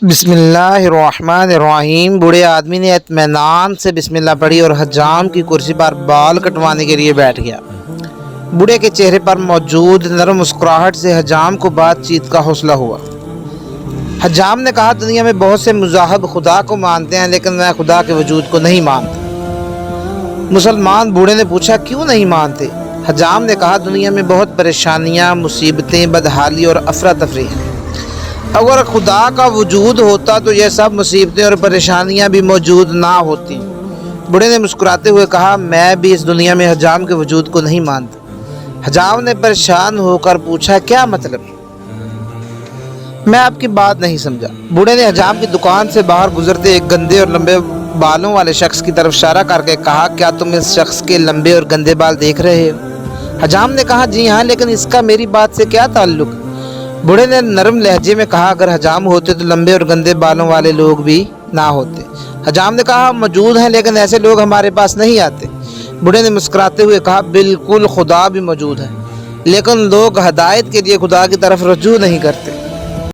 بسم اللہ الرحمن الرحیم۔ بوڑھے آدمی نے اطمینان سے بسم اللہ پڑھی اور حجام کی کرسی پر بال کٹوانے کے لیے بیٹھ گیا۔ بوڑھے کے چہرے پر موجود نرم مسکراہٹ سے حجام کو بات چیت کا حوصلہ ہوا۔ حجام نے کہا، دنیا میں بہت سے مذاہب خدا کو مانتے ہیں، لیکن میں خدا کے وجود کو نہیں مانتا۔ مسلمان بوڑھے نے پوچھا، کیوں نہیں مانتے؟ حجام نے کہا، دنیا میں بہت پریشانیاں، مصیبتیں، بدحالی اور افراتفری ہیں۔ اگر خدا کا وجود ہوتا تو یہ سب مصیبتیں اور پریشانیاں بھی موجود نہ ہوتی۔ بوڑھے نے مسکراتے ہوئے کہا، میں بھی اس دنیا میں حجام کے وجود کو نہیں مانتا۔ حجام نے پریشان ہو کر پوچھا، کیا مطلب؟ میں آپ کی بات نہیں سمجھا۔ بوڑھے نے حجام کی دکان سے باہر گزرتے ایک گندے اور لمبے بالوں والے شخص کی طرف اشارہ کر کے کہا، کیا تم اس شخص کے لمبے اور گندے بال دیکھ رہے ہو؟ حجام نے کہا، جی ہاں، لیکن اس کا میری بات سے کیا تعلق؟ بوڑھے نے نرم لہجے میں کہا، اگر حجام ہوتے تو لمبے اور گندے بالوں والے لوگ بھی نہ ہوتے۔ حجام نے کہا، موجود ہیں، لیکن ایسے لوگ ہمارے پاس نہیں آتے۔ بوڑھے نے مسکراتے ہوئے کہا، بالکل، خدا بھی موجود ہے، لیکن لوگ ہدایت کے لیے خدا کی طرف رجوع نہیں کرتے۔